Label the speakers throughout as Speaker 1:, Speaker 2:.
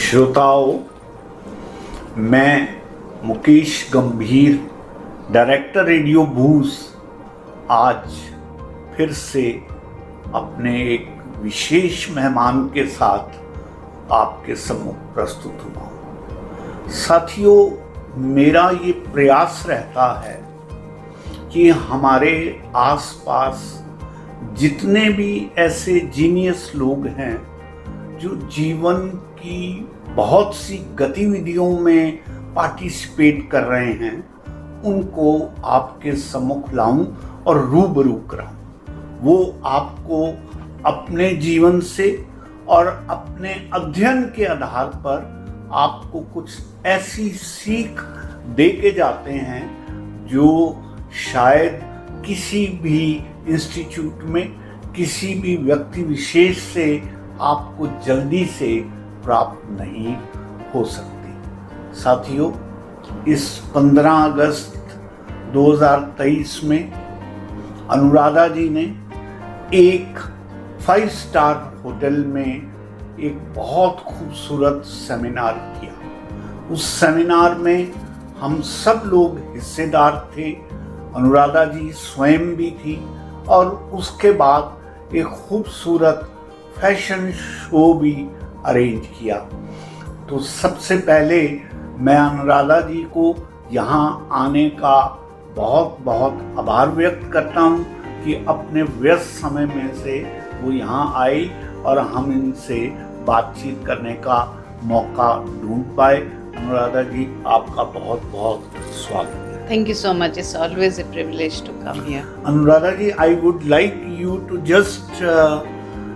Speaker 1: श्रोताओं, मैं मुकेश गंभीर, डायरेक्टर रेडियो बूस, आज फिर से अपने एक विशेष मेहमान के साथ आपके सम्मुख प्रस्तुत हुआ। साथियों, मेरा ये प्रयास रहता है कि हमारे आसपास जितने भी ऐसे जीनियस लोग हैं जो जीवन की बहुत सी गतिविधियों में पार्टिसिपेट कर रहे हैं, उनको आपके सम्मुख लाऊं और रूबरू कराऊं। वो आपको अपने जीवन से और अपने अध्ययन के आधार पर आपको कुछ ऐसी सीख दे के जाते हैं जो शायद किसी भी इंस्टीट्यूट में किसी भी व्यक्ति विशेष से आपको जल्दी से प्राप्त नहीं हो सकती। साथियों, इस 15 अगस्त 2023 में अनुराधा जी ने एक 5 स्टार होटल में एक बहुत खूबसूरत सेमिनार किया। उस सेमिनार में हम सब लोग हिस्सेदार थे, अनुराधा जी स्वयं भी थी, और उसके बाद एक खूबसूरत फैशन शो भी अरेंज किया। तो सबसे पहले मैं अनुराधा जी को यहाँ आने का बहुत बहुत आभार व्यक्त करता हूँ कि अपने व्यस्त समय में से वो यहाँ आई और हम इनसे बातचीत करने का मौका ढूंढ पाए। अनुराधा जी, आपका बहुत बहुत स्वागत है।
Speaker 2: Thank you so much. It's always a privilege to come here.
Speaker 1: Anuradha ji, I would like you to just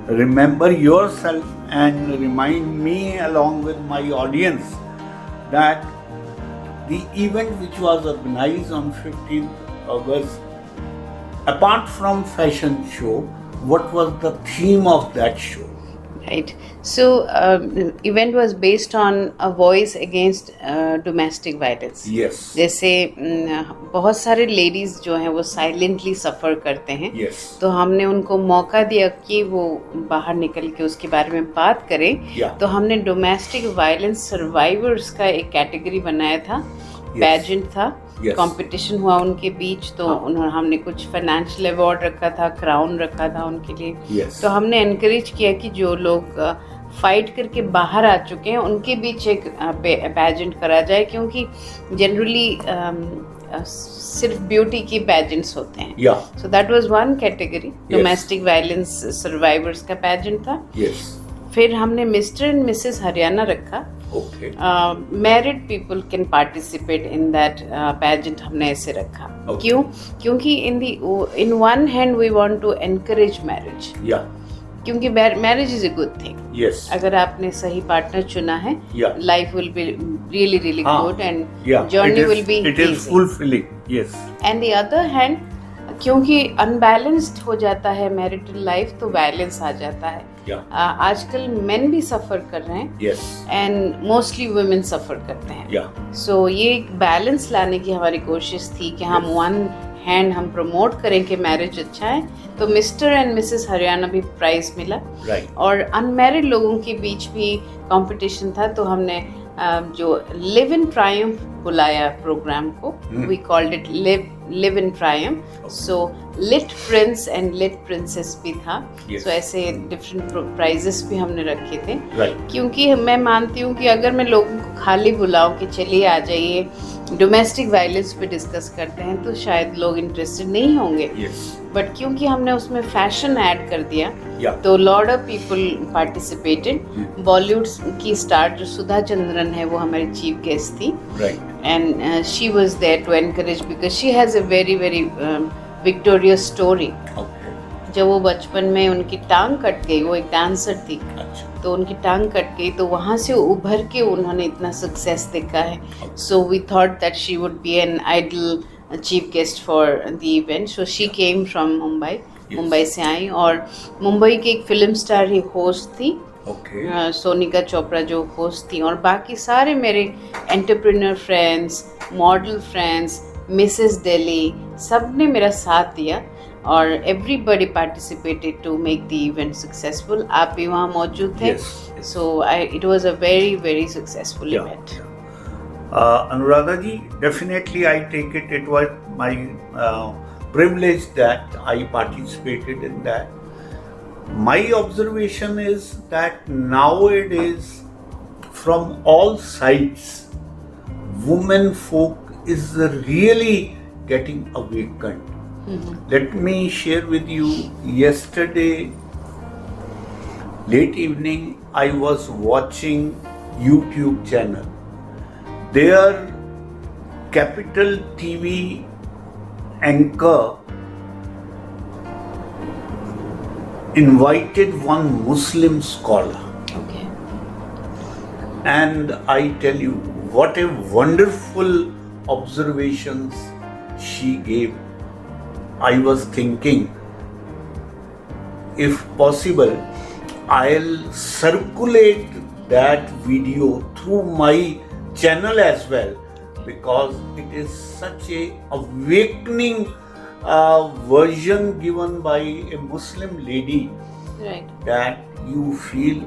Speaker 1: remember yourself and remind me along with my audience that the event which was organized on 15th August, apart from fashion show, what was the theme of that show?
Speaker 2: Right. So, event was based on a voice against domestic violence.
Speaker 1: Yes.
Speaker 2: जैसे बहुत सारे ladies जो हैं वो silently सफ़र करते हैं.
Speaker 1: Yes.
Speaker 2: तो हमने उनको मौका दिया कि वो बाहर निकल के उसके बारे में बात करें.
Speaker 1: Yeah.
Speaker 2: तो हमने डोमेस्टिक वायलेंस सर्वाइवर्स का एक कैटेगरी बनाया था. पैजेंट था, कंपटीशन हुआ उनके बीच, तो हमने कुछ फाइनेंशियल अवार्ड रखा था, क्राउन रखा था उनके लिए. तो हमने एनकरेज किया कि जो लोग फाइट करके बाहर आ चुके हैं उनके बीच एक पैजेंट करा जाए, क्योंकि जनरली सिर्फ ब्यूटी की पैजेंट्स होते हैं. So that was one category, domestic violence survivors का पैजेंट था. फिर हमने मिस्टर एंड मिसेस हरियाणा रखा. Married people can participate in that pageant, हमने ऐसे रखा. क्यों? क्योंकि in one hand we want to encourage marriage. क्योंकि marriage is a good thing. अगर आपने सही पार्टनर चुना है, life will be really really good and journey will be
Speaker 1: fulfilling.
Speaker 2: And the other hand, क्योंकि अनबैलेंस्ड हो जाता है मैरिटल लाइफ, तो वायलेंस आ जाता है. आजकल मेन भी सफर कर रहे हैं एंड मोस्टली वुमेन सफर करते हैं. सो ये एक बैलेंस लाने की हमारी कोशिश थी कि हम वन हैंड हम प्रमोट करें कि मैरिज अच्छा है. तो मिस्टर एंड मिसेस हरियाणा भी प्राइज मिला. और अनमैरिड लोगों के बीच भी कंपटीशन था. तो हमने जो लिव इन ट्रायम्फ बुलाया प्रोग्राम को, we called it live in triumph. So lit prince and lit princess भी था. सो ऐसे डिफरेंट प्राइजेस भी हमने रखे थे. क्योंकि मैं मानती हूँ कि अगर मैं लोगों को खाली बुलाऊं कि चलिए आ जाइए डोमेस्टिक वायलेंस पे डिस्कस करते हैं, तो शायद लोग इंटरेस्टेड नहीं होंगे. बट क्योंकि हमने उसमें फैशन ऐड कर दिया, तो lot of people participated. Bollywood की स्टार जो सुधा चंद्रन है, वो हमारी चीफ गेस्ट थी. And she was there to encourage because she has a very very victorious story. जब वो बचपन में उनकी टांग कट गई, वो एक डांसर थी, तो उनकी टांग कट गई, तो वहाँ से उभर के उन्होंने इतना सक्सेस देखा है. So we thought that she would be an idol chief guest for the event. So she came from Mumbai. Mumbai से आई, और मुंबई की एक फिल्म स्टार ही होस्ट थी. सोनिका चोपड़ा जो होस्ट थी, और बाकी सारे मेरे entrepreneur friends, model friends, Mrs Delhi, सब ने मेरा साथ दिया. और everybody participated to make the event successful. आप भी वहाँ मौजूद थे.
Speaker 1: Yes.
Speaker 2: So it was a very very successful event.
Speaker 1: Anuradha ji, definitely I take it. It was my privilege that I participated in that. My observation is that nowadays, from all sides, women folk is really getting awakened. Let me share with you. Yesterday, late evening, I was watching YouTube channel. Their Capital TV anchor invited one Muslim scholar.
Speaker 2: Okay.
Speaker 1: And I tell you, what a wonderful observations she gave. I was thinking, if possible, I'll circulate that video through my channel as well, because it is such a awakening version given by a Muslim lady,
Speaker 2: Right.
Speaker 1: that you feel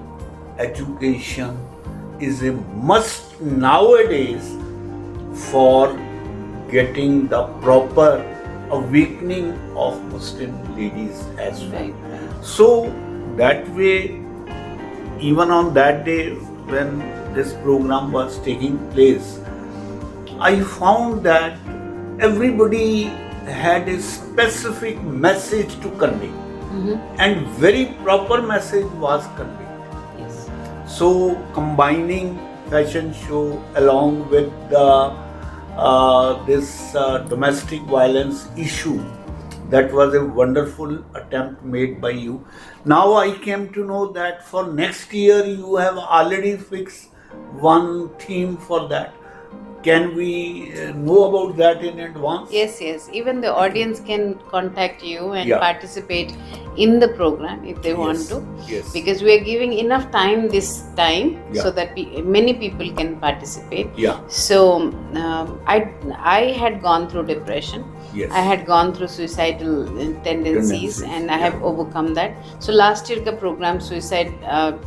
Speaker 1: education is a must nowadays for getting the proper awakening of Muslim ladies as well.
Speaker 2: Right.
Speaker 1: So that way, even on that day when this program was taking place, I found that everybody had a specific message to convey, and very proper message was conveyed.
Speaker 2: Yes.
Speaker 1: So combining fashion show along with the this domestic violence issue, that was a wonderful attempt made by you. Now I came to know that for next year you have already fixed one theme for that. Can we know about that in advance?
Speaker 2: Yes, yes. Even the audience can contact you and
Speaker 1: Yeah.
Speaker 2: participate in the program if they want
Speaker 1: Yes,
Speaker 2: to.
Speaker 1: yes.
Speaker 2: Because we are giving enough time this time
Speaker 1: Yeah.
Speaker 2: so that many people can participate.
Speaker 1: Yeah.
Speaker 2: So I had gone through depression.
Speaker 1: Yes.
Speaker 2: I had gone through suicidal tendencies and I have overcome that. So last year का program suicide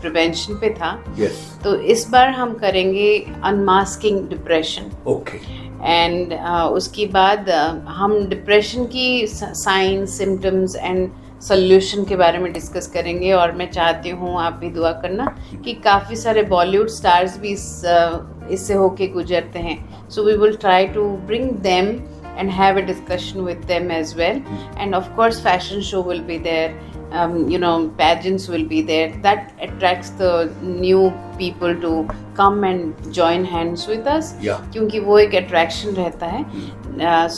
Speaker 2: prevention पे था.
Speaker 1: Yes.
Speaker 2: तो इस बार हम करेंगे unmasking depression.
Speaker 1: Okay.
Speaker 2: And उसके बाद हम डिप्रेशन की साइंस सिम्टम्स एंड सोल्यूशन के बारे में डिस्कस करेंगे. और मैं चाहती हूँ आप भी दुआ करना कि काफ़ी सारे बॉलीवुड स्टार्स भी इससे होके गुजरते हैं. So we will try to bring them and have a discussion with them as well. And of course fashion show will be there, pageants will be there. That attracts the new people to come and join hands with us.
Speaker 1: Yeah.
Speaker 2: क्योंकि वो एक attraction रहता है.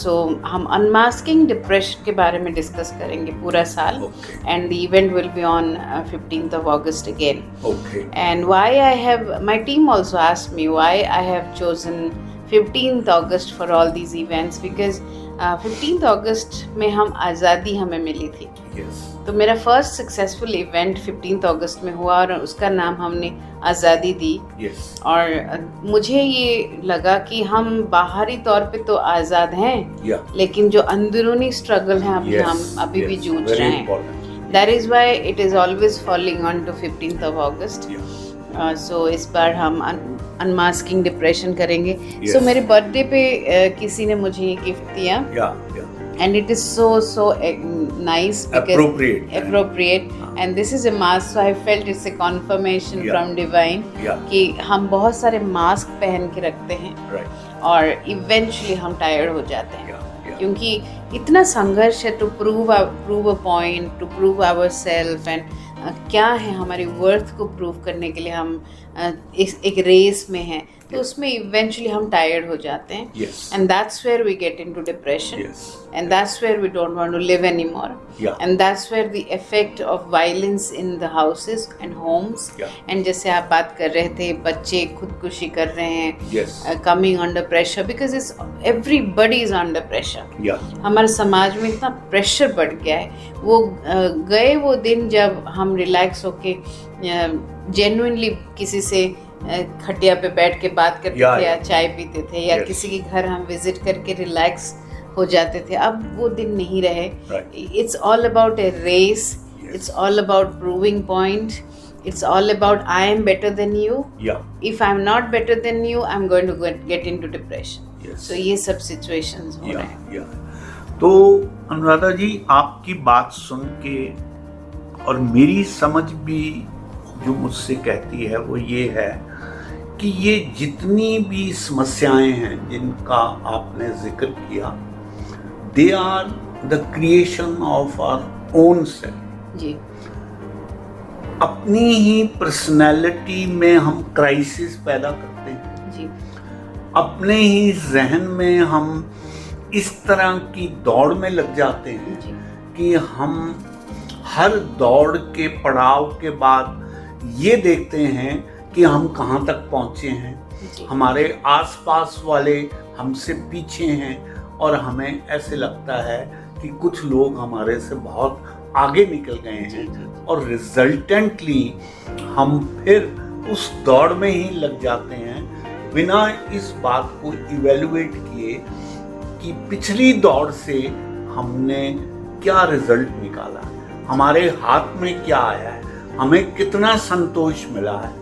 Speaker 2: So हम unmasking depression के बारे में discuss करेंगे पूरा साल.
Speaker 1: Okay.
Speaker 2: And the event will be on 15th of August again.
Speaker 1: Okay.
Speaker 2: And why my team also asked me why I have chosen 15th August for all these events, because 15th August में हमें मिली थी.
Speaker 1: Yes.
Speaker 2: तो मेरा first successful event 15th अगस्त में हुआ और उसका नाम हमने आज़ादी दी.
Speaker 1: Yes.
Speaker 2: और मुझे ये लगा कि हम बाहरी तौर पे तो आज़ाद हैं,
Speaker 1: Yeah.
Speaker 2: लेकिन जो अंदरूनी स्ट्रगल है
Speaker 1: Yes.
Speaker 2: हम अभी भी
Speaker 1: Yes.
Speaker 2: जूझ
Speaker 1: Very
Speaker 2: रहे हैं.
Speaker 1: important.
Speaker 2: That is why it is always falling on to 15th of August.
Speaker 1: Yeah.
Speaker 2: सो इस बार हम अनमास्किंग डिप्रेशन करेंगे.
Speaker 1: Yes.
Speaker 2: सो मेरे बर्थडे पे किसी ने मुझे ये गिफ्ट दिया.
Speaker 1: Yeah. Yeah.
Speaker 2: And it is so nice because appropriate and this is a mask, so I felt it's a confirmation
Speaker 1: Yeah.
Speaker 2: from divine
Speaker 1: Yeah.
Speaker 2: कि हम बहुत सारे मास्क पहन के रखते हैं
Speaker 1: Right.
Speaker 2: और इवेंचुअली हम टायर्ड हो जाते हैं.
Speaker 1: Yeah. Yeah.
Speaker 2: क्योंकि इतना संघर्ष है to prove a point, to prove our self and क्या है हमारी वर्थ को प्रूव करने के लिए हम एक रेस में हैं. तो उसमें इवेंचुअली हम टायर्ड हो जाते हैं.
Speaker 1: Yes.
Speaker 2: And that's where we get into depression.
Speaker 1: Yes.
Speaker 2: And that's where we don't want to live anymore.
Speaker 1: Yeah.
Speaker 2: And that's where the effect of violence in the houses and homes.
Speaker 1: Yeah.
Speaker 2: And जैसे आप बात कर रहे थे बच्चे खुदकुशी कर रहे हैं.
Speaker 1: Yes.
Speaker 2: Coming under pressure because everybody is under pressure.
Speaker 1: Yeah.
Speaker 2: हमारे समाज में इतना प्रेशर बढ़ गया है. वो गए वो दिन जब हम रिलैक्स होके जेन्युइनली किसी से खटिया पे बैठ के बात करते थे या चाय पीते थे या किसी के घर हम विजिट करके रिलैक्स हो जाते थे, अब वो दिन नहीं रहे.
Speaker 1: Right.
Speaker 2: It's all about a race. Yes. It's all about proving point. It's all about I am better than you.
Speaker 1: Yeah.
Speaker 2: If I'm not better than you, I'm going to get into depression.
Speaker 1: Yes.
Speaker 2: So ये सब situations हो रहे हैं.
Speaker 1: Yeah. तो अनुराधा जी, आपकी बात सुन के और मेरी समझ भी जो मुझसे कहती है वो ये है कि ये जितनी भी समस्याएं हैं जिनका आपने जिक्र किया, they are the creation of our own self.
Speaker 2: जी.
Speaker 1: अपनी ही पर्सनैलिटी में हम क्राइसिस पैदा करते हैं.
Speaker 2: जी.
Speaker 1: अपने ही जहन में हम इस तरह की दौड़ में लग जाते हैं
Speaker 2: जी.
Speaker 1: कि हम हर दौड़ के पड़ाव के बाद ये देखते हैं कि हम कहाँ तक पहुँचे हैं. हमारे आसपास वाले हमसे पीछे हैं और हमें ऐसे लगता है कि कुछ लोग हमारे से बहुत आगे निकल गए हैं और रिजल्टेंटली हम फिर उस दौड़ में ही लग जाते हैं बिना इस बात को इवेलुएट किए कि पिछली दौड़ से हमने क्या रिजल्ट निकाला, हमारे हाथ में क्या आया है, हमें कितना संतोष मिला है.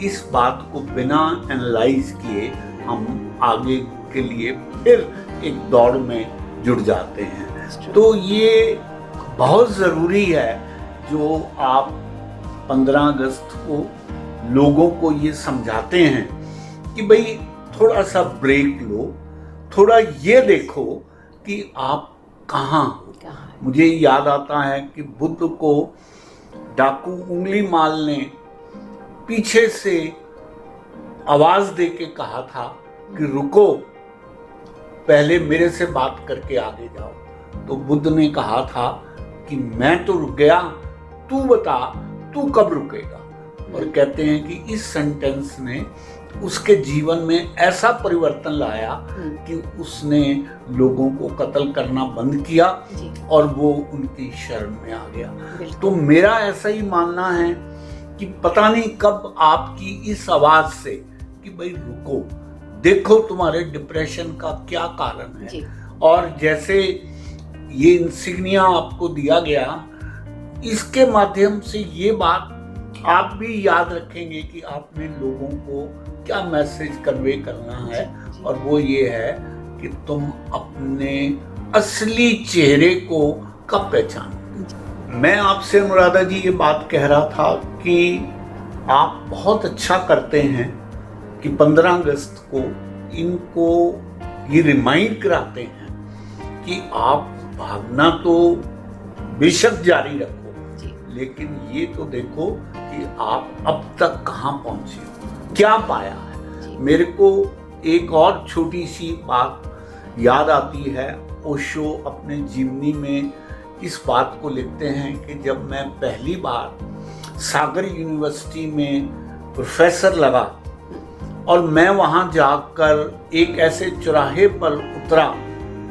Speaker 1: इस बात को बिना एनालाइज किए हम आगे के लिए फिर एक दौड़ में जुड़ जाते हैं. तो ये बहुत ज़रूरी है जो आप 15 अगस्त को लोगों को ये समझाते हैं कि भाई थोड़ा सा ब्रेक लो, थोड़ा ये देखो कि आप कहाँ हो. मुझे याद आता है कि बुद्ध को डाकू उंगली माल ने पीछे से आवाज दे के कहा था कि रुको, पहले मेरे से बात करके आगे जाओ. तो बुद्ध ने कहा था कि मैं तो रुक गया, तू बता तू कब रुकेगा. और कहते हैं कि इस सेंटेंस ने उसके जीवन में ऐसा परिवर्तन लाया कि उसने लोगों को कत्ल करना बंद किया और वो उनकी शरण में आ गया. तो मेरा ऐसा ही मानना है कि पता नहीं कब आपकी इस आवाज से कि भाई रुको, देखो तुम्हारे डिप्रेशन का क्या कारण है, और जैसे ये इंसिग्निया आपको दिया गया, इसके माध्यम से ये बात आप भी याद रखेंगे कि आपने लोगों को क्या मैसेज कन्वे करना है. और वो ये है कि तुम अपने असली चेहरे को कब पहचानो. मैं आपसे अनुराधा जी ये बात कह रहा था कि आप बहुत अच्छा करते हैं कि 15 अगस्त को इनको ये रिमाइंड कराते हैं कि आप भागना तो बेशक जारी रखो, लेकिन ये तो देखो कि आप अब तक कहाँ पहुंचे हो, क्या पाया है. मेरे को एक और छोटी सी बात याद आती है. ओशो अपने जीवनी में इस बात को लिखते हैं कि जब मैं पहली बार सागर यूनिवर्सिटी में प्रोफेसर लगा और मैं वहाँ जाकर एक ऐसे चौराहे पर उतरा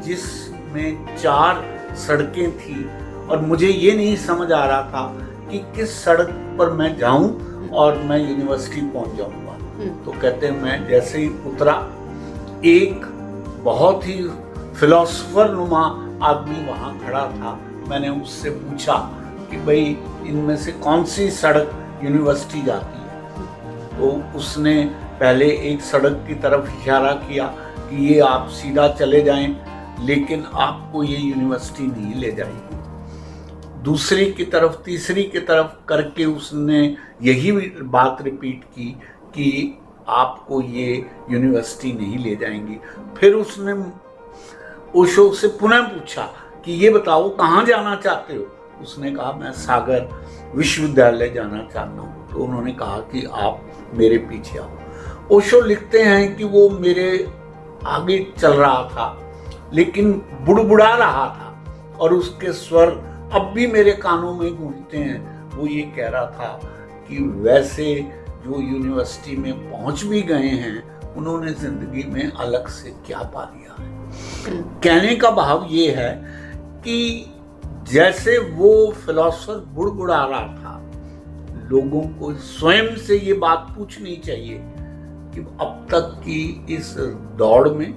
Speaker 1: जिसमें 4 सड़कें थी और मुझे ये नहीं समझ आ रहा था कि किस सड़क पर मैं जाऊं और मैं यूनिवर्सिटी पहुंच जाऊंगा. तो कहते हैं मैं जैसे ही उतरा, एक बहुत ही फिलोसोफर नुमा आदमी वहाँ खड़ा था. मैंने उससे पूछा कि भाई इनमें से कौन सी सड़क यूनिवर्सिटी जाती है. तो उसने पहले एक सड़क की तरफ इशारा किया कि ये आप सीधा चले जाएं, लेकिन आपको ये यूनिवर्सिटी नहीं ले जाएगी. दूसरी की तरफ, तीसरी की तरफ करके उसने यही बात रिपीट की कि आपको ये यूनिवर्सिटी नहीं ले जाएंगी. फिर उसने ओशो से पुनः पूछा कि ये बताओ कहाँ जाना चाहते हो. उसने कहा मैं सागर विश्वविद्यालय जाना चाहता हूँ. तो उन्होंने कहा कि आप मेरे पीछे आओ. ओशो लिखते हैं कि वो मेरे आगे चल रहा था लेकिन बुड़बुड़ा रहा था और उसके स्वर अब भी मेरे कानों में गूंजते हैं. वो ये कह रहा था कि वैसे जो यूनिवर्सिटी में पहुंच भी गए हैं उन्होंने जिंदगी में अलग से क्या पा लिया है. कहने का भाव ये है कि जैसे वो फिलोसोफर बुड़बुड़ा रहा था, लोगों को स्वयं से ये बात पूछनी चाहिए कि अब तक की इस दौड़ में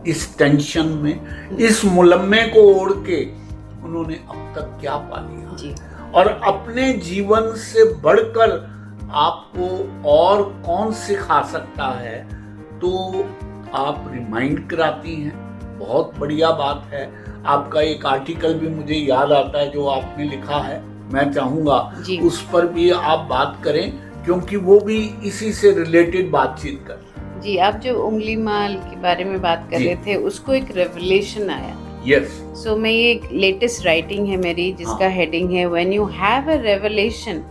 Speaker 1: इस टेंशन में, इस मुलम्मे को ओढ़ के उन्होंने अब तक क्या पा लिया जी। और अपने जीवन से बढ़कर आपको और कौन सिखा सकता है, तो आप रिमाइंड कराती हैं। बहुत बढ़िया बात है। आपका एक आर्टिकल भी मुझे याद आता है जो आपने लिखा है, मैं चाहूंगा उस पर भी आप बात करें, क्योंकि वो भी इसी से रिलेटेड बातचीत कर
Speaker 2: जी। आप जो उंगली माल के बारे में बात कर रहे थे, उसको एक रेवलेशन आया।
Speaker 1: यस।
Speaker 2: सो मैं ये लेटेस्ट राइटिंग है मेरी, जिसका हेडिंग है when you have a revelation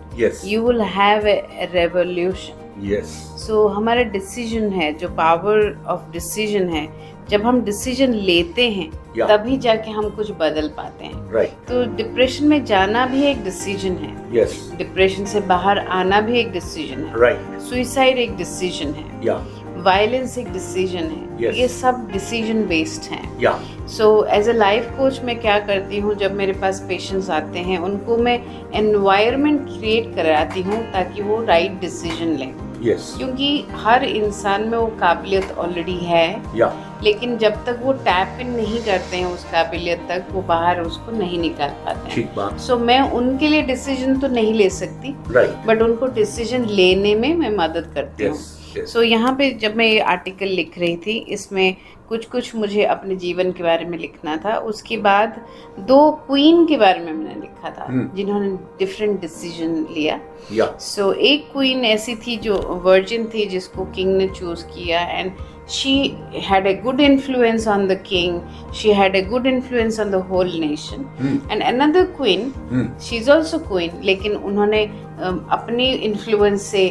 Speaker 2: you will have a revolution.
Speaker 1: Yes.
Speaker 2: So हमारा डिसीजन है, जो पावर ऑफ डिसीजन है, जब हम डिसीजन लेते हैं तभी जाके हम कुछ बदल पाते हैं।
Speaker 1: राइट।
Speaker 2: तो डिप्रेशन में जाना भी एक डिसीजन है।
Speaker 1: यस।
Speaker 2: डिप्रेशन से बाहर आना भी एक डिसीजन है।
Speaker 1: राइट।
Speaker 2: सुइसाइड एक डिसीजन है। वायलेंस एक डिसीजन है। ये सब डिसीजन बेस्ड हैं। So as a life coach मैं क्या करती हूँ, जब मेरे पास पेशेंट्स आते हैं उनको मैं एनवायरनमेंट क्रिएट कराती हूँ ताकि वो राइट डिसीजन लें। क्योंकि हर इंसान में वो काबिलियत ऑलरेडी है, लेकिन जब तक वो टैप इन नहीं करते हैं उस काबिलियत तक, वो बाहर उसको नहीं निकाल पाते हैं। सो मैं उनके लिए डिसीजन तो नहीं ले सकती, बट उनको डिसीजन लेने में मैं मदद करती हूँ। सो यहाँ पे जब मैं ये आर्टिकल लिख रही थी, इसमें कुछ मुझे अपने जीवन के बारे में लिखना था। उसके बाद 2 क्वीन के बारे में मैंने लिखा था जिन्होंने डिफरेंट डिसीजन लिया। सो एक क्वीन ऐसी थी जो वर्जिन थी, जिसको किंग ने चूज किया, and she had a good influence on the king, she had a good influence on the whole nation. And another queen, she's also queen, लेकिन उन्होंने अपनी इन्फ्लुएंस से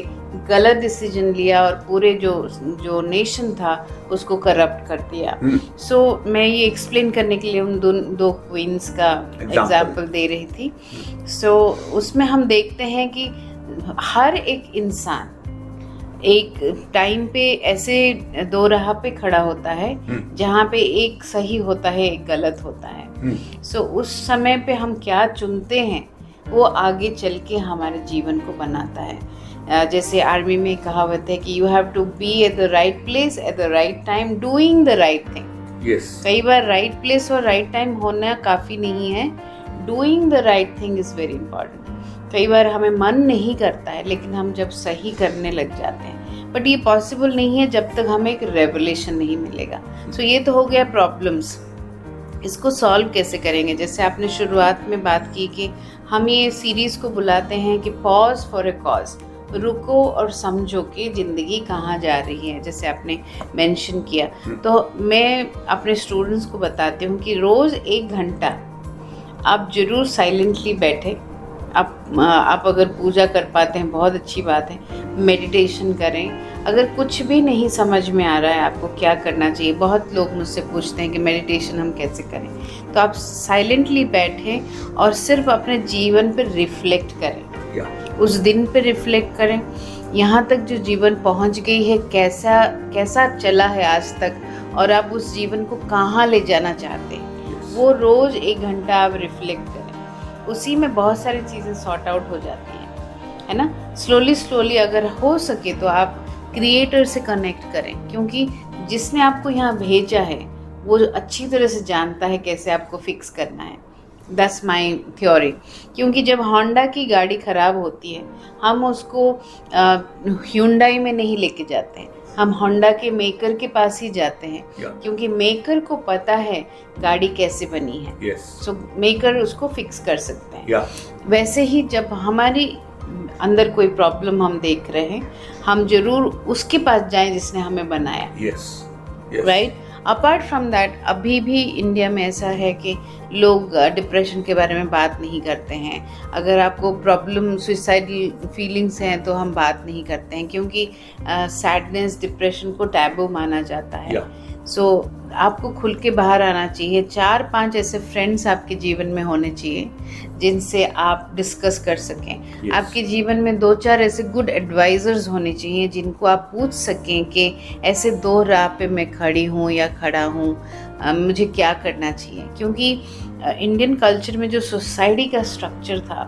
Speaker 2: गलत डिसीजन लिया और पूरे जो नेशन था उसको करप्ट कर दिया। सो मैं ये एक्सप्लेन करने के लिए उन 2 क्वींस का एग्जाम्पल दे रही थी। सो उसमें हम देखते हैं कि हर एक इंसान एक टाइम पे ऐसे 2 राह पे खड़ा होता है जहाँ पे एक सही होता है, एक गलत होता है। सो उस समय पे हम क्या चुनते हैं वो आगे चल के हमारे जीवन को बनाता है। जैसे आर्मी में कहावत है कि you have to be at the right place at the right time doing the right thing. कई बार राइट प्लेस और राइट टाइम होना काफ़ी नहीं है, doing the right thing is very important. कई बार हमें मन नहीं करता है, लेकिन हम जब सही करने लग जाते हैं, बट ये पॉसिबल नहीं है जब तक हमें एक रेवोल्यूशन नहीं मिलेगा। सो ये तो हो गया प्रॉब्लम्स। इसको सॉल्व कैसे करेंगे? जैसे आपने शुरुआत में बात की कि हम ये सीरीज़ को बुलाते हैं कि पॉज फॉर ए कॉज, रुको और समझो कि ज़िंदगी कहाँ जा रही है, जैसे आपने मेंशन किया। तो मैं अपने स्टूडेंट्स को बताती हूँ कि रोज़ 1 घंटा आप ज़रूर साइलेंटली बैठे। आप अगर पूजा कर पाते हैं बहुत अच्छी बात है, मेडिटेशन करें। अगर कुछ भी नहीं समझ में आ रहा है आपको क्या करना चाहिए, बहुत लोग मुझसे पूछते हैं कि मेडिटेशन हम कैसे करें, तो आप साइलेंटली बैठें और सिर्फ अपने जीवन पर रिफ्लेक्ट करें, उस दिन पर रिफ्लेक्ट करें, यहाँ तक जो जीवन पहुँच गई है कैसा चला है आज तक, और आप उस जीवन को कहाँ ले जाना चाहते हैं, वो रोज़ 1 घंटा आप रिफ्लेक्ट करें। उसी में बहुत सारी चीज़ें सॉर्ट आउट हो जाती हैं, है ना। स्लोली अगर हो सके तो आप क्रिएटर से कनेक्ट करें, क्योंकि जिसने आपको यहाँ भेजा है वो अच्छी तरह से जानता है कैसे आपको फिक्स करना है। That's my theory. क्योंकि जब होंडा की गाड़ी ख़राब होती है, हम उसको ह्यूंडई में नहीं लेके जाते हैं, हम होंडा के मेकर के पास ही जाते हैं, क्योंकि मेकर को पता है गाड़ी कैसे बनी है। सो मेकर उसको फिक्स कर सकते हैं। वैसे ही जब हमारी अंदर कोई प्रॉब्लम हम देख रहे हैं, हम जरूर उसके पास जाएं जिसने हमें बनाया। राइट। अपार्ट फ्रॉम दैट, अभी भी इंडिया में ऐसा है कि लोग डिप्रेशन के बारे में बात नहीं करते हैं। अगर आपको प्रॉब्लम सुसाइडल फीलिंग्स हैं तो हम बात नहीं करते हैं, क्योंकि सैडनेस डिप्रेशन को टैबू माना जाता है। सो आपको खुल के बाहर आना चाहिए। 4-5 ऐसे फ्रेंड्स आपके जीवन में होने चाहिए जिनसे आप डिस्कस कर सकें। आपके जीवन में 2-4 ऐसे गुड एडवाइज़र्स होने चाहिए जिनको आप पूछ सकें कि ऐसे 2 राह पे मैं खड़ी हूँ या खड़ा हूँ, मुझे क्या करना चाहिए। क्योंकि इंडियन कल्चर में जो सोसाइटी का स्ट्रक्चर था,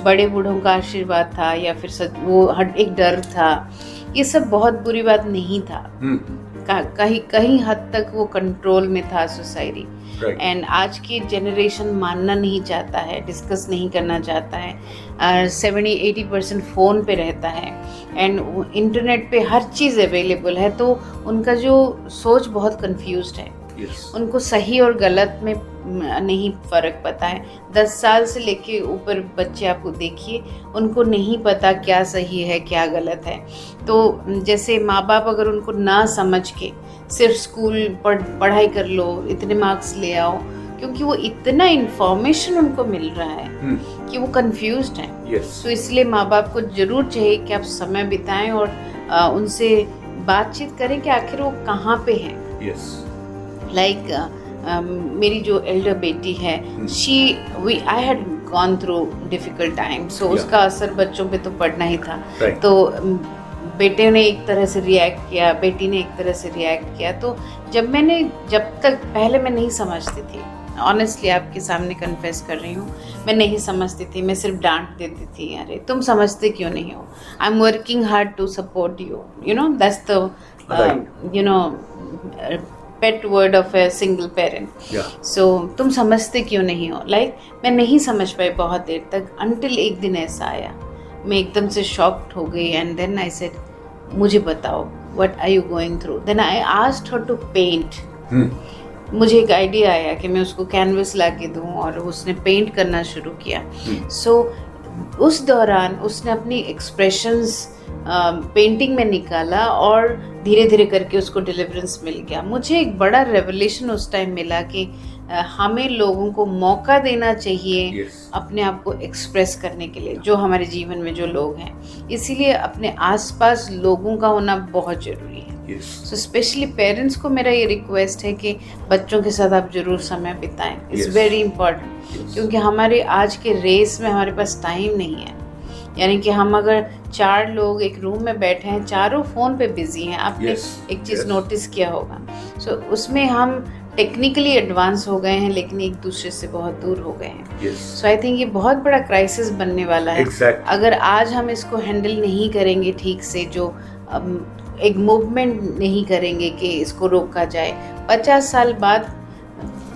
Speaker 2: बड़े बूढ़ों का आशीर्वाद था या फिर वो एक डर था, ये सब बहुत बुरी बात नहीं था। कहीं हद तक वो कंट्रोल में था सोसाइटी।
Speaker 1: Right.
Speaker 2: एंड आज की जनरेशन मानना नहीं चाहता है, डिस्कस नहीं करना चाहता है। 70-80% फ़ोन पे रहता है एंड इंटरनेट पे हर चीज़ अवेलेबल है, तो उनका जो सोच बहुत कंफ्यूज्ड है।
Speaker 1: Yes.
Speaker 2: उनको सही और गलत में नहीं फ़र्क पता है। 10 साल से लेके ऊपर बच्चे आपको देखिए, उनको नहीं पता क्या सही है क्या गलत है। तो जैसे माँ बाप अगर उनको ना समझ के सिर्फ स्कूल पढ़ाई कर लो, इतने मार्क्स ले आओ, क्योंकि वो इतना इन्फॉर्मेशन उनको मिल रहा है कि वो कंफ्यूज्ड हैं।
Speaker 1: Yes.
Speaker 2: तो इसलिए माँ बाप को ज़रूर चाहिए कि आप समय बिताएं और उनसे बातचीत करें कि आखिर वो कहाँ पे हैं।
Speaker 1: Yes.
Speaker 2: लाइक मेरी जो एल्डर बेटी है, I had gone through difficult time, so उसका असर बच्चों पे तो पड़ना ही था।
Speaker 1: Right.
Speaker 2: तो बेटे ने एक तरह से रिएक्ट किया, बेटी ने एक तरह से रिएक्ट किया। तो जब तक पहले मैं नहीं समझती थी, ऑनेस्टली आपके सामने कन्फेस कर रही हूँ, मैं नहीं समझती थी, मैं सिर्फ डांट देती थी, अरे तुम समझते क्यों नहीं हो, I am working hard to support you, you know that's the you know pet word of a single parent. So तुम समझते क्यों नहीं हो, लाइक मैं नहीं समझ पाई बहुत देर तक, अनटिल एक दिन ऐसा आया, मैं एकदम से शॉक्ड हो गई एंड देन आई सेड मुझे बताओ what are you going through. Then I asked her to paint. मुझे एक आइडिया आया कि मैं उसको कैनवस ला के दूँ और उसने पेंट करना शुरू किया। सो उस दौरान उसने अपनी एक्सप्रेशंस पेंटिंग में निकाला और धीरे धीरे करके उसको डिलीवरेंस मिल गया। मुझे एक बड़ा रेवलेशन उस टाइम मिला कि हमें लोगों को मौका देना चाहिए अपने आप को एक्सप्रेस करने के लिए, जो हमारे जीवन में जो लोग हैं। इसीलिए अपने आसपास लोगों का होना बहुत ज़रूरी है। सो स्पेशली पेरेंट्स को मेरा ये रिक्वेस्ट है कि बच्चों के साथ आप जरूर समय बिताएं, इट्स वेरी इंपॉर्टेंट, क्योंकि हमारे आज के रेस में हमारे पास टाइम नहीं है। यानी कि हम अगर 4 लोग एक रूम में बैठे हैं, चारों फ़ोन पे बिजी हैं, आपने एक चीज़ नोटिस किया होगा। सो उसमें हम टेक्निकली एडवांस हो गए हैं, लेकिन एक दूसरे से बहुत दूर हो गए हैं। सो आई थिंक ये बहुत बड़ा क्राइसिस बनने वाला है। अगर आज हम इसको हैंडल नहीं करेंगे ठीक से, जो एक मूवमेंट नहीं करेंगे कि इसको रोका जाए, 50 साल बाद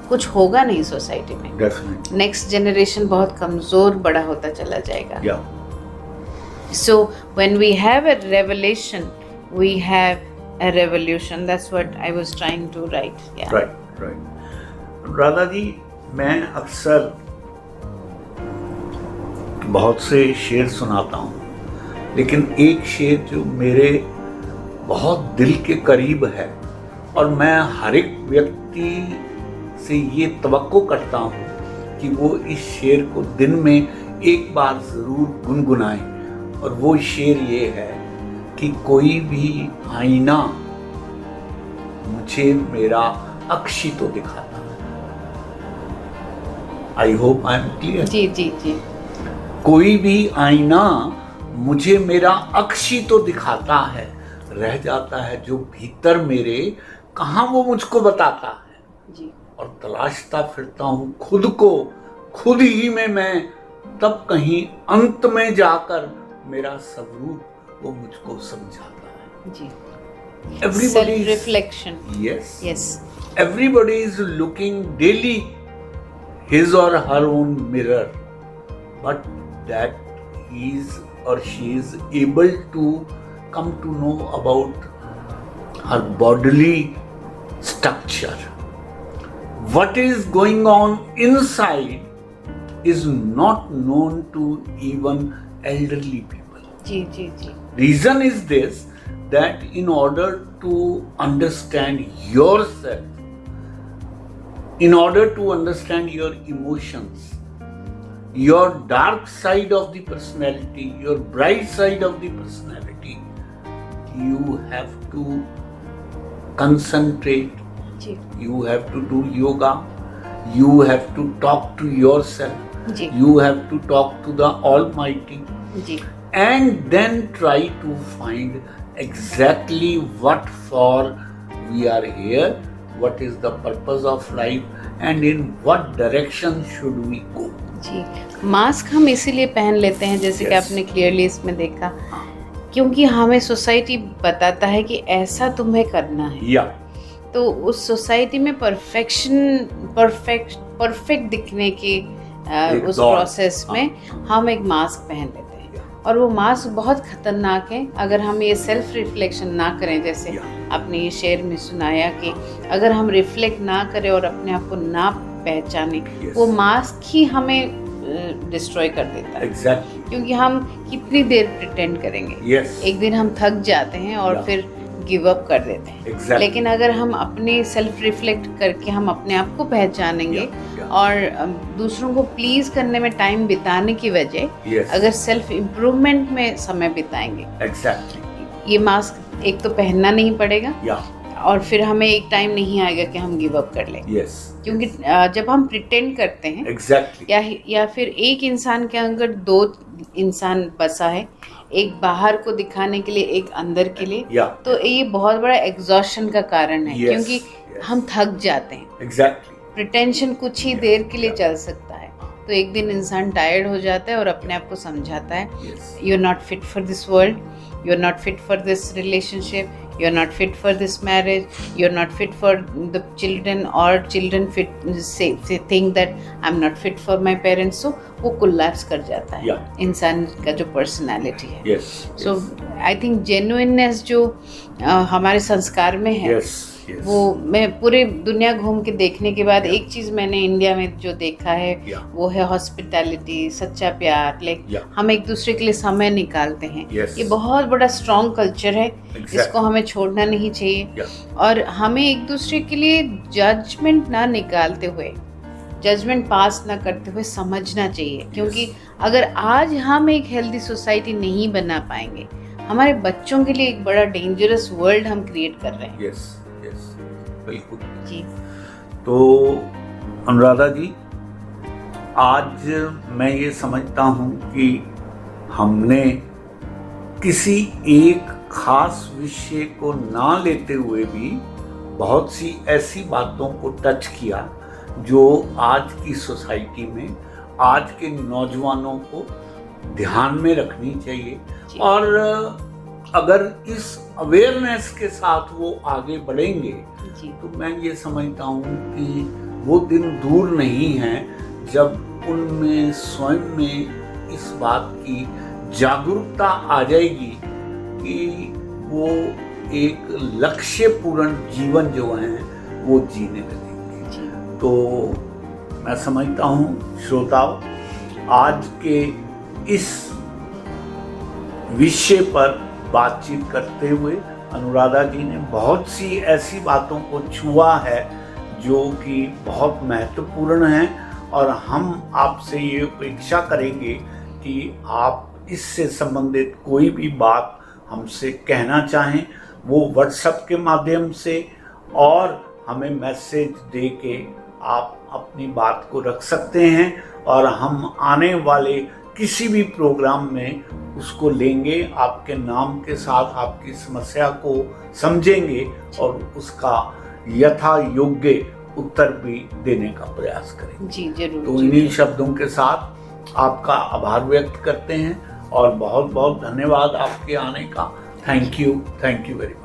Speaker 2: कुछ होगा नहीं सोसाइटी में। नेक्स्ट जनरेशन बहुत कमज़ोर बड़ा होता चला जाएगा। So when we have a revelation, we have a revolution. That's what I was trying to write. Yeah.
Speaker 1: Right. Radha ji, मैं अक्सर बहुत से शेर सुनाता हूँ, लेकिन एक शेर जो मेरे बहुत दिल के करीब है और मैं हर एक व्यक्ति से ये तवक्को करता हूँ कि वो इस शेर को दिन में एक बार ज़रूर गुनगुनाएं, और वो शेर ये है कि कोई भी आईना मुझे मेरा अक्शी तो दिखाता है। I hope I am clear.
Speaker 2: जी जी जी।
Speaker 1: कोई भी आईना मुझे मेरा अक्शी तो दिखाता है, रह जाता है जो भीतर मेरे, कहाँ वो मुझको बताता है
Speaker 2: जी। और
Speaker 1: तलाशता फिरता हूँ खुद को, खुद ही में मैं, तब कहीं अंत में जाकर मेरा स्वरूप वो मुझको समझाता है। जी। Everybody is
Speaker 2: reflection.
Speaker 1: Yes.
Speaker 2: Yes.
Speaker 1: Everybody is looking daily his or her own mirror, but that he is or she is able to come to know about her bodily structure. What is going on inside is not known to even elderly people.
Speaker 2: जी जी जी।
Speaker 1: Reason is this, that in order to understand yourself, in order to understand your emotions, your dark side of the personality, your bright side of the personality, you have to concentrate, you have to do yoga, you have to talk to yourself, you have to talk to the Almighty, and then try to find exactly what for we are here, what is the purpose of life, and in what direction should we go. जी, mask हम इसीलिए पहन लेते हैं, जैसे कि आपने clearly इसमें देखा
Speaker 2: क्योंकि हमें सोसाइटी बताता है कि ऐसा तुम्हें करना है,
Speaker 1: या
Speaker 2: तो उस सोसाइटी में परफेक्ट दिखने के उस प्रोसेस में हम एक मास्क पहन लेते हैं, और वो मास्क बहुत खतरनाक है अगर हम ये सेल्फ रिफ्लेक्शन ना करें। जैसे आपने ये शेर में सुनाया कि अगर हम रिफ्लेक्ट ना करें और अपने आप को ना पहचाने, वो मास्क ही हमें डिस्ट्रॉय कर देता है।
Speaker 1: Exactly.
Speaker 2: क्योंकि हम कितनी देर प्रिटेंड करेंगे, एक दिन हम थक जाते हैं और फिर गिव अप कर देते हैं।
Speaker 1: Exactly.
Speaker 2: लेकिन अगर हम अपने सेल्फ रिफ्लेक्ट करके हम अपने आप को पहचानेंगे और दूसरों को प्लीज करने में टाइम बिताने की वजह अगर सेल्फ इम्प्रूवमेंट में समय बिताएंगे, ये मास्क एक तो पहनना नहीं पड़ेगा और फिर हमें एक टाइम नहीं आएगा कि हम गिव अप कर लें। क्योंकि जब हम प्रिटेंड करते हैं या फिर एक इंसान के अंदर दो इंसान बसा है, एक बाहर को दिखाने के लिए, एक अंदर के लिए, तो ये बहुत बड़ा एग्जॉशन का कारण है। क्योंकि हम थक जाते हैं। प्रिटेंशन कुछ ही देर के लिए चल सकता है, तो एक दिन इंसान टायर्ड हो जाता है और अपने आप को समझाता है you are not fit for this world, you are not fit for this relationship, you are not fit for this marriage, you are not fit for the children, or children say think that I'm not fit for my parents, so वो collapse कर जाता है इंसान का जो personality है। So I think genuineness जो हमारे संस्कार में है, वो मैं पूरे दुनिया घूम के देखने के बाद एक चीज मैंने इंडिया में जो देखा है वो है हॉस्पिटैलिटी, सच्चा प्यार। हम एक दूसरे के लिए समय निकालते हैं। ये बहुत बड़ा स्ट्रॉन्ग कल्चर है, इसको हमें छोड़ना नहीं चाहिए। और हमें एक दूसरे के लिए जजमेंट ना निकालते हुए, जजमेंट पास ना करते हुए समझना चाहिए। क्योंकि अगर आज हम एक हेल्दी सोसाइटी नहीं बना पाएंगे, हमारे बच्चों के लिए एक बड़ा डेंजरस वर्ल्ड हम क्रिएट कर रहे हैं।
Speaker 1: बिल्कुल
Speaker 2: जी।
Speaker 1: तो अनुराधा जी, आज मैं ये समझता हूँ कि हमने किसी एक खास विषय को ना लेते हुए भी बहुत सी ऐसी बातों को टच किया जो आज की सोसाइटी में, आज के नौजवानों को ध्यान में रखनी चाहिए। और अगर इस अवेयरनेस के साथ वो आगे बढ़ेंगे तो मैं ये समझता हूँ कि वो दिन दूर नहीं है जब उनमें स्वयं में इस बात की जागरूकता आ जाएगी कि वो एक लक्ष्यपूर्ण जीवन जो है वो जीने लगेंगे। तो मैं समझता हूँ श्रोताओ, आज के इस विषय पर बातचीत करते हुए अनुराधा जी ने बहुत सी ऐसी बातों को छुआ है जो कि बहुत महत्वपूर्ण है। और हम आपसे ये अपेक्षा करेंगे कि आप इससे संबंधित कोई भी बात हमसे कहना चाहें, वो व्हाट्सएप के माध्यम से और हमें मैसेज दे के आप अपनी बात को रख सकते हैं, और हम आने वाले किसी भी प्रोग्राम में उसको लेंगे, आपके नाम के साथ आपकी समस्या को समझेंगे और उसका यथा योग्य उत्तर भी देने का प्रयास करेंगे।
Speaker 2: जी जरूर।
Speaker 1: तो इन्हीं शब्दों के साथ आपका आभार व्यक्त करते हैं और बहुत बहुत धन्यवाद आपके आने का। Thank you very much.